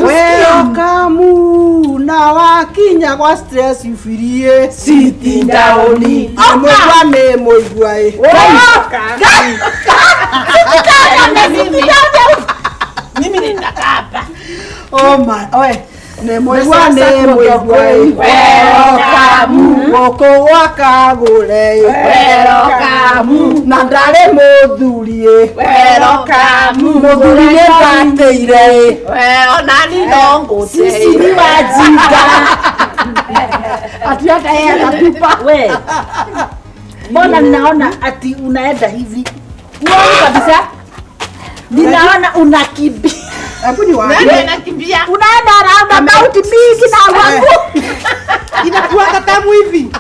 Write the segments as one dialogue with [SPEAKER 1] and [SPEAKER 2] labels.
[SPEAKER 1] Welcome na wakinya kwa stress ifirie
[SPEAKER 2] sit down.
[SPEAKER 1] Mwana moigwae.
[SPEAKER 2] Mimi nitakaa hapa.
[SPEAKER 1] Oh my, oe. Moigwane moigwae.
[SPEAKER 2] Welcome.
[SPEAKER 1] Woko wakagure.
[SPEAKER 2] Welcome.
[SPEAKER 1] Na ndare muthurie.
[SPEAKER 2] Welcome.
[SPEAKER 1] Muthurie bateire.
[SPEAKER 2] Nani dongo
[SPEAKER 1] Sisi ni wajinga. Ati hata yeye atatupa.
[SPEAKER 3] We. Mbona ninaona ati unaenda hivi? Uone kabisa. Ninaona unakimbia.
[SPEAKER 1] Hebu ni wapi?
[SPEAKER 2] Nani anakimbia?
[SPEAKER 3] Unaenda round about mingi na wangu.
[SPEAKER 1] Inakuwa katamu hivi.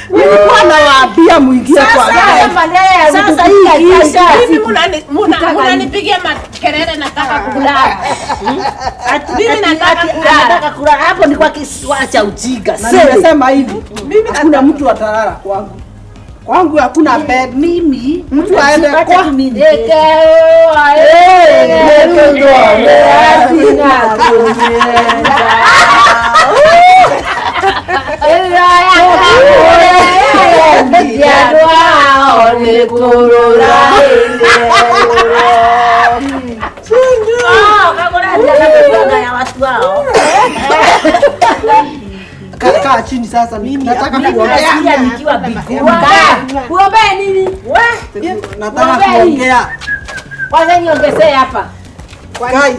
[SPEAKER 1] Nilikuwa nawaambia muingie kwa gari.
[SPEAKER 3] Sasa hii
[SPEAKER 2] mimi mnanipigia makelele nataka kulala.
[SPEAKER 3] mimi nataka kulala. Hapo ni kwa kiswa cha ujinga.
[SPEAKER 1] Na nimesema hivi, mimi hakuna mtu atalala kwangu. Kwangu hakuna bed.
[SPEAKER 3] Mimi
[SPEAKER 1] Mtu aende kwa
[SPEAKER 3] mimi.
[SPEAKER 1] Kaa chini sasa, nataka kuongea.
[SPEAKER 3] Nikiwa bigua. Kuombea nini? Wewe.
[SPEAKER 1] Nataka kuongea.
[SPEAKER 3] Kwanza niongezee hapa.
[SPEAKER 1] Guys,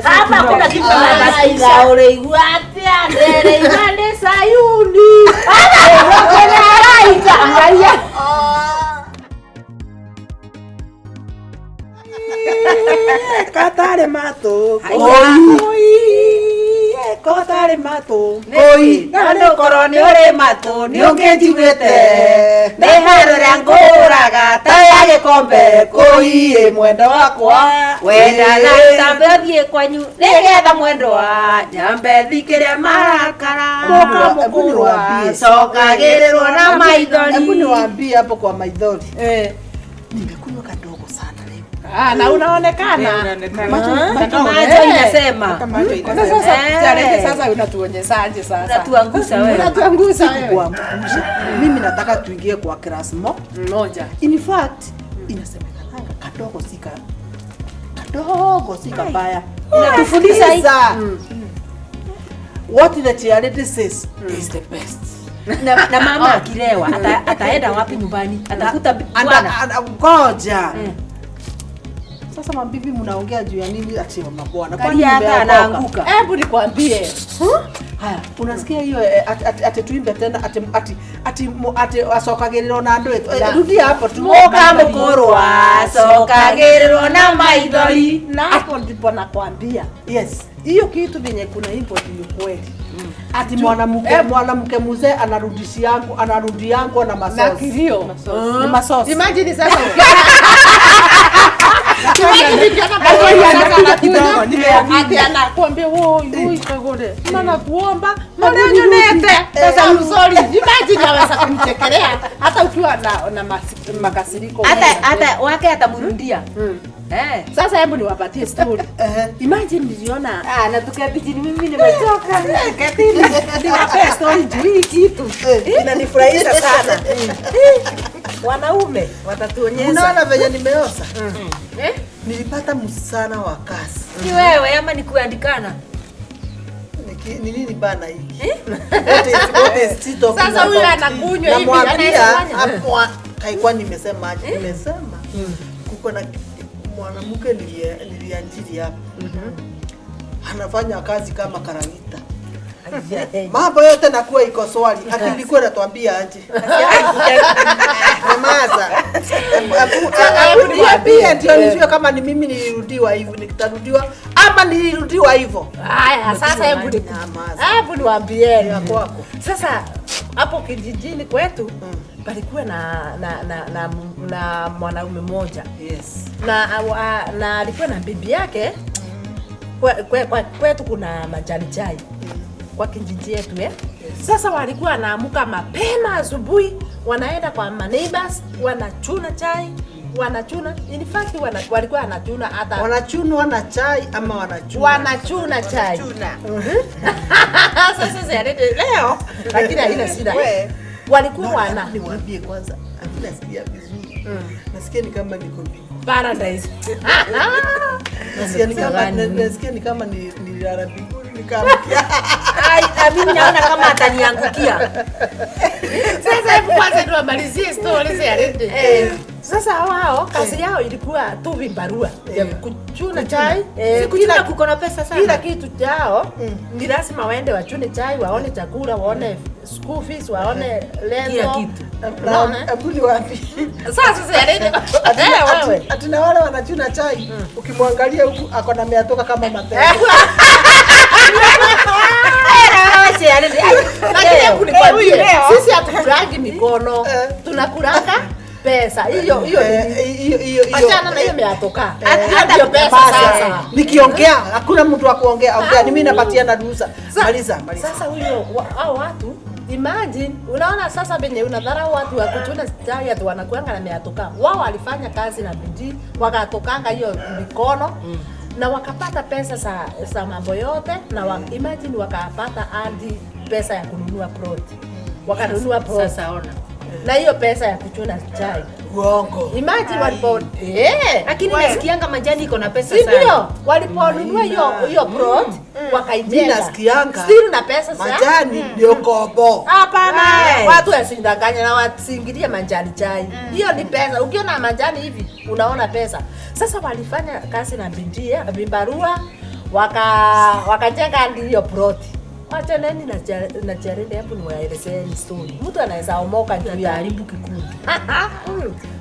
[SPEAKER 3] Hapa kuna kitu
[SPEAKER 2] Ila ule iguatia ndere imande Sayuni.
[SPEAKER 3] Angalia.
[SPEAKER 1] katare mato. Katare mato.
[SPEAKER 2] Oi, ando koroni ore mato, ni ongetigwete. Ndeharora nguraga, tayage kombe, koire mwendo wakwa. Wenda na tabethie kwanyu, nigetha mwendo wa nyambe thikiria marakara.
[SPEAKER 1] Hebu niwaambie.
[SPEAKER 2] Sokagirirwo na maithori.
[SPEAKER 1] Hebu niwaambie hapo kwa maithori. Nimekunywa kadogo sana leo.
[SPEAKER 2] Na unaonekana.
[SPEAKER 3] Macho inasema.
[SPEAKER 2] Sasa unatuonyesaje sasa?
[SPEAKER 3] Unatuangusha wewe.
[SPEAKER 2] Unatuangusha wewe.
[SPEAKER 1] Kuangusha. Mimi nataka tuingie kwa class
[SPEAKER 2] Moja.
[SPEAKER 1] In fact, inasemekana kadogo si kabaya.
[SPEAKER 3] Inatufundisha hii.
[SPEAKER 1] What the charity says is the best.
[SPEAKER 3] Na mama akilewa ataenda wapi nyumbani? Atakuta bwana.
[SPEAKER 1] Ngoja. Sasa mabibi mnaongea juu ya nini ati mabwana?
[SPEAKER 3] Kwani hata anaanguka.
[SPEAKER 2] Hebu nikwambie.
[SPEAKER 1] Haya, unasikia hiyo ati tuimbe tena ati asokagiriro na andu etu. Rudi hapo tu.
[SPEAKER 2] Moka mkorwa, sokagiriro na maithori. Na hapo ndipo nakwambia.
[SPEAKER 1] Yes.
[SPEAKER 2] Hiyo kitu venye kuna import ni kweli.
[SPEAKER 1] Ati mwanamke mzee anarudi yangu na masosi.
[SPEAKER 2] Na kilio.
[SPEAKER 1] Ni masosi.
[SPEAKER 2] Imagine sasa. Ati anakuambia woi kagode. Mana kuomba, mbona nyonete? Sasa mzuri. Imagine aweza kumchekelea hata ukiwa na makasiriko.
[SPEAKER 3] Hata wake atamrudia.
[SPEAKER 2] Sasa hebu niwapatie story. Imagine niliona
[SPEAKER 3] Na tuketi chini mimi nimechoka.
[SPEAKER 2] niwape story juu hii kitu.
[SPEAKER 1] Inanifurahisha sana.
[SPEAKER 2] Wanaume watatuonyesha.
[SPEAKER 1] Unaona venye nimeosa? Nilipata msana wa kazi.
[SPEAKER 3] Ni wewe ama ni kuandikana?
[SPEAKER 1] Ni nini bana hiki?
[SPEAKER 2] Sasa huyu anakunywa hivi
[SPEAKER 1] anafanya. Hapo haikuwa nimesemaje? Nimesema kuko na mwanamke nilianjili hapa. Anafanya kazi kama karawita. Mambo yote nakuwa iko swali. Akilikuwa natuambia aje. Mamaza. Niambie ndio nijue kama ni mimi nilirudiwa hivyo, nikitarudiwa ama nilirudiwa hivyo.
[SPEAKER 2] Haya, sasa hebu niwaambie
[SPEAKER 1] kwako.
[SPEAKER 2] Sasa hapo kijijini kwetu palikuwa na mwanaume mmoja.
[SPEAKER 1] Yes.
[SPEAKER 2] Na alikuwa na bibi yake. Kwetu kuna majani chai. Kwa kijiji yetu Sasa walikuwa wanaamuka mapema asubuhi, wanaenda kwa neighbors, wanachuna chai, wanachuna. In fact walikuwa wanachuna hata
[SPEAKER 1] wanachunwa na chai ama wanachuna.
[SPEAKER 2] Wanachuna chai. Sasa leo lakini haina shida. Walikuwa
[SPEAKER 1] niwaambie kwanza. Nasikia vizuri. Nasikia ni kama niko
[SPEAKER 2] paradise.
[SPEAKER 1] Nasikia ni kama ni Arabi.
[SPEAKER 2] Mimi naona kama ataniangukia. Sasa hebu kwanza tuamalizie stories ya Rede. Sasa wao kazi yao ilikuwa tu vibarua ya kuchuna chai. Kuchuna kuko na pesa sana. Kila kitu chao ni lazima waende wachune chai, waone chakula, waone school fees, waone lendo. Kitu.
[SPEAKER 1] Abuli wapi?
[SPEAKER 2] Sasa Rede. Wewe.
[SPEAKER 1] Atina wale wanachuna chai. Ukimwangalia huku akona miatoka kama matendo.
[SPEAKER 2] Sisi hatukurangi mikono, tunakuranga pesa. Hiyo achana na hiyo meatoka. Hata pesa sasa.
[SPEAKER 1] Nikiongea hakuna mtu wa kuongea. Ongea ni mimi napatiana ruhusa. Maliza.
[SPEAKER 2] Sasa huyo hao watu imagine, unaona sasa benye unadharau watu wa kuchuna chai atu wanakuanga na meatoka. Wao walifanya kazi na bidii, wakatokanga hiyo mikono. Na wakapata pesa za mambo yote na imagine wakapata hadi pesa ya kununua plot. Wakanunua plot. Sasa ona. Na hiyo pesa ya kuchuna chai.
[SPEAKER 1] Uongo.
[SPEAKER 2] Imagine walipo
[SPEAKER 3] lakini nasikianga majani iko na pesa sana.
[SPEAKER 2] Ndio, waliponunua hiyo plot wakaijenga.
[SPEAKER 1] Mimi nasikianga.
[SPEAKER 2] Still na pesa sana.
[SPEAKER 1] Majani ndio kobo.
[SPEAKER 2] Hapana. Watu wasindanganya na wasingilie majani chai. Hiyo ni pesa. Ukiona majani hivi unaona pesa. Sasa walifanya kazi na bimbarua wakajenga hiyo plot. Wacha nani na Jarende hapo ni waelezee story. Mtu anaweza omoka juu ya haribu kikundi.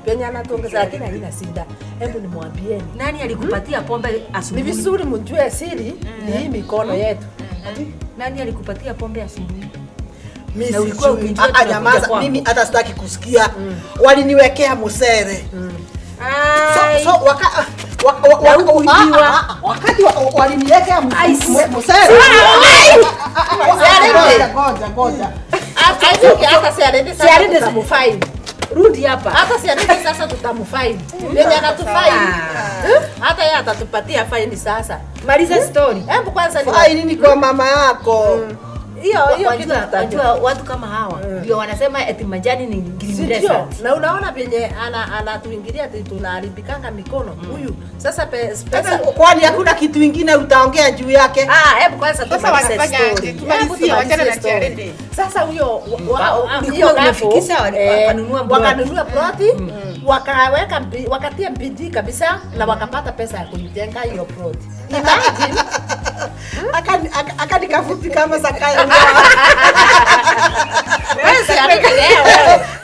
[SPEAKER 2] Penya anatongeza lakini haina shida. Hebu nimwambieni.
[SPEAKER 3] Nani alikupatia pombe asubuhi?
[SPEAKER 2] Ni vizuri mjue siri ni hii mikono yetu.
[SPEAKER 3] Nani alikupatia pombe asubuhi?
[SPEAKER 1] Mimi ulikuwa ukijua nyamaza, mimi hata sitaki kusikia. Waliniwekea musere. So wakati waliniwekea musere. Ngoja.
[SPEAKER 2] Hata Siarende tutamufaini. Rudi hapa. Hata Siarende sasa tutamufaini. Yeye anatufaini. Hata yeye atatupatia faini sasa.
[SPEAKER 3] Maliza story.
[SPEAKER 2] Hebu kwanza
[SPEAKER 1] faini ni kwa mama yako.
[SPEAKER 2] Hiyo kitu
[SPEAKER 3] tunajua watu kama hawa ndio wanasema eti majani ni ngimresa.
[SPEAKER 2] Na unaona penye anatuingilia ati tunaharibikanga mikono huyu. Sasa pesa
[SPEAKER 1] kwani hakuna kitu kingine utaongea juu yake?
[SPEAKER 2] Hebu kwanza tumalize story. Tumalizie wachana na Jarende. Sasa huyo
[SPEAKER 3] ndio unafikisha
[SPEAKER 2] wakanunua ploti, wakatia bidii kabisa na wakapata pesa ya kujenga hiyo ploti. Imagine
[SPEAKER 1] akani kafuti kama Zakayo.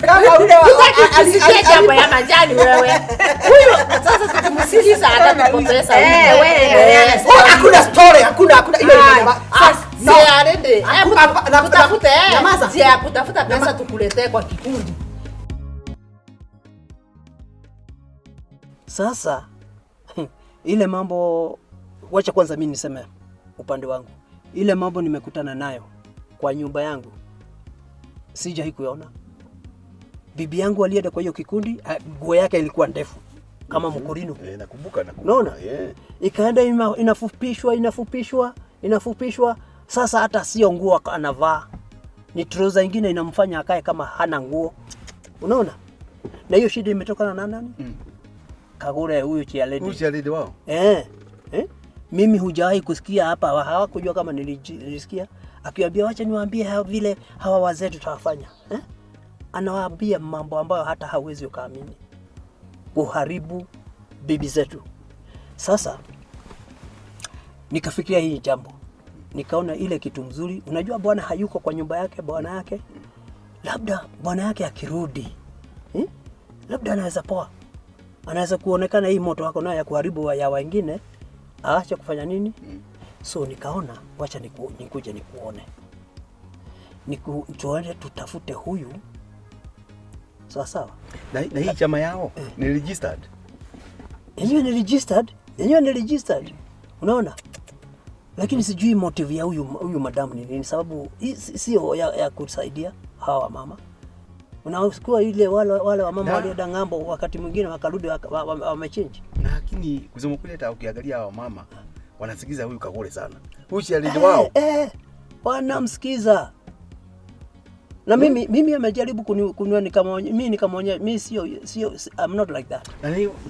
[SPEAKER 1] Kama ule
[SPEAKER 2] alisikia jambo ya majani wewe. Huyo sasa tutamsikiliza hata pesa.
[SPEAKER 1] Hakuna story, hakuna hiyo
[SPEAKER 2] Siarende. Kutafuta kutafuta pesa tukuletee kwa kikundi.
[SPEAKER 4] Sasa ile mambo, wacha kwanza mimi niseme upande wangu. Ile mambo nimekutana nayo kwa nyumba yangu sijawahi kuona. Bibi yangu alienda kwa hiyo kikundi, nguo yake ilikuwa ndefu kama mkurino.
[SPEAKER 5] Nakumbuka.
[SPEAKER 4] Unaona? Ikaenda inafupishwa. Sasa hata sio nguo anavaa. Ni trouser nyingine inamfanya akae kama hana nguo. Unaona? Na hiyo shida imetokana na nani? Kagure huyu Chialedi
[SPEAKER 5] wao.
[SPEAKER 4] Mimi hujawahi kusikia hapa, hawakujua kama nilisikia akiwaambia wacha niwaambie vile hawa wazee tutawafanya. Anawaambia mambo ambayo hata hawezi ukaamini. Kuharibu bibi zetu. Sasa nikafikiria hii jambo. Nikaona ile kitu mzuri. Unajua bwana hayuko kwa nyumba yake, bwana yake. Labda bwana yake akirudi. Labda anaweza poa. Anaweza kuonekana hii moto wako nayo ya kuharibu ya wengine. Aache kufanya nini? So nikaona wacha nikuje nikuone. Tuende tutafute huyu. Sawa.
[SPEAKER 5] Na hii chama yao ni registered.
[SPEAKER 4] Yenyewe ni registered. Unaona? Lakini sijui motive ya huyu madamu ni nini, sababu sio ya kusaidia hawa mama. Unasikua ile wale wamama walioenda ng'ambo wakati mwingine wakarudi wamechange.
[SPEAKER 5] Lakini kusema kweli hata ukiangalia hao mama wanasikiza huyu Kagore sana. Huyu si alidi wao.
[SPEAKER 4] Wanamsikiza. Na mimi amejaribu kunua nikamwonyesha mimi sio I'm not like that.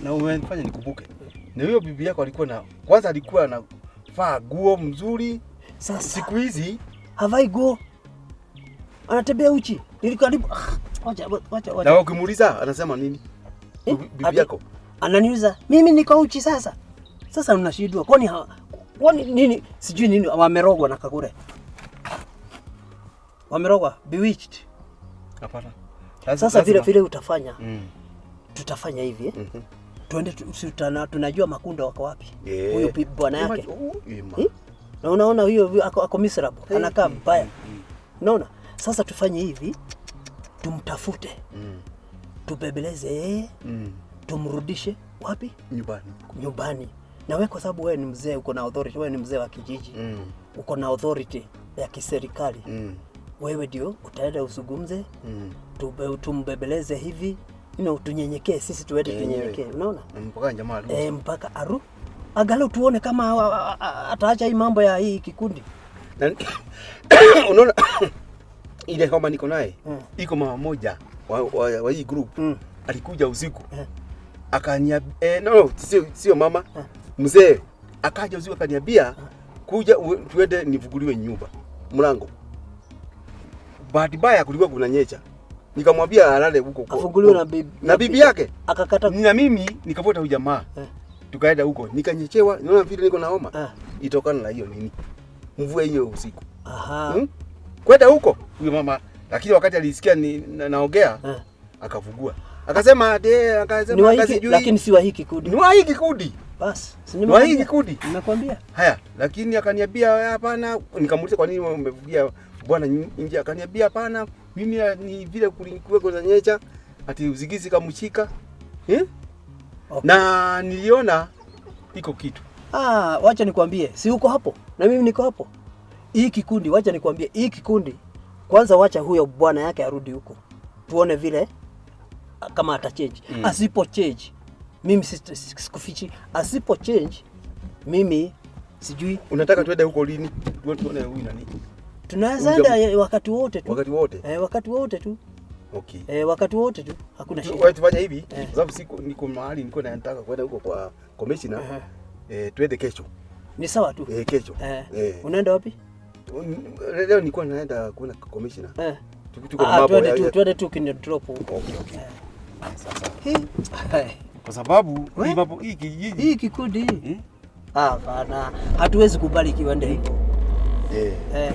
[SPEAKER 5] Na umefanya nikumbuke. Na huyo bibi yako alikuwa kwanza alikuwa anavaa nguo mzuri.
[SPEAKER 4] Sasa
[SPEAKER 5] siku hizi
[SPEAKER 4] havai nguo. Anatembea uchi. Nilikaribu wacha.
[SPEAKER 5] Na ukimuuliza anasema nini? Bibi yako
[SPEAKER 4] ananiuliza mimi niko uchi sasa. Sasa unashindwa kwani nini sijui nini wamerogwa na Kagore. Wamerogwa, bewitched.
[SPEAKER 5] Hapana.
[SPEAKER 4] Sasa vile utafanya. Tutafanya hivi Tuende tunajua Makunda wako wapi. Huyo bwana yake. Na unaona huyo ako miserable, anakaa mbaya. Unaona? Sasa tufanye hivi. Tumtafute. Tubebeleze tumrudishe wapi? Nyumbani. Na wewe kwa sababu wewe ni mzee, uko na authority, wewe ni mzee wa kijiji. Uko na authority ya kiserikali. Wewe ndio utaenda usugumze. Tumbebeleze hivi. Tunyenyekee sisi tuwete tunyenyekee. Unaona?
[SPEAKER 5] Mpaka jamaa
[SPEAKER 4] mpaka angalau tuone kama ataacha hii mambo ya hii kikundi.
[SPEAKER 5] Unaona ile homa niko naye. Iko mama moja wa hii group. Alikuja usiku. Akaniambia sio mama. Mzee akaja usiku akaniambia kuja tuende nivuguliwe nyumba. Mlango. Bahati mbaya kulikuwa kunanyesha. Nikamwambia alale huko
[SPEAKER 4] afunguliwe
[SPEAKER 5] na bibi yake.
[SPEAKER 4] Akakata.
[SPEAKER 5] Na mimi nikafuata huyu jamaa. Tukaenda huko. Nikanyechewa. Naona vile niko na homa. Itokana na hiyo nini? Mvua hiyo usiku. Kwenda huko huyo mama, lakini wakati alisikia naongea akafungua. Akasema akasijui.
[SPEAKER 4] Lakini si wa hii kikundi.
[SPEAKER 5] Ni wa hii kikundi.
[SPEAKER 4] Bas,
[SPEAKER 5] ni wa hii kikundi.
[SPEAKER 4] Nimekwambia.
[SPEAKER 5] Haya, lakini akaniambia hapana. Nikamuuliza kwa nini umevugia bwana nje? Akaniambia hapana, mimi ni vile kulikuwa kwa nyecha ati uzigizi kamshika. Okay. Na niliona iko kitu.
[SPEAKER 4] Wacha nikwambie, si uko hapo na mimi niko hapo. Hii kikundi, wacha nikwambie, hii kikundi kwanza wacha huyo bwana yake arudi huko. Tuone vile kama atachange. Asipo change, mimi sikufichi. Asipo change, mimi sijui.
[SPEAKER 5] Unataka tuende huko lini? Tuone huyu nani?
[SPEAKER 4] Tunaweza enda wakati wote tu.
[SPEAKER 5] Wakati wote
[SPEAKER 4] tu.
[SPEAKER 5] Okay.
[SPEAKER 4] Wakati wote tu. Hakuna shida.
[SPEAKER 5] Wewe tufanye hivi, kwa sababu niko mahali niko nataka kwenda huko kwa commissioner. Tuende kesho.
[SPEAKER 4] Ni sawa tu.
[SPEAKER 5] Kesho.
[SPEAKER 4] Unaenda wapi?
[SPEAKER 5] Leo nilikuwa naenda kuona commissioner.
[SPEAKER 4] Tuko na mambo. Tuende tu kini drop huko.
[SPEAKER 5] Okay. Sasa. Kwa sababu hii
[SPEAKER 4] kikundi. Hapana. Hatuwezi kubali kiwende hivyo.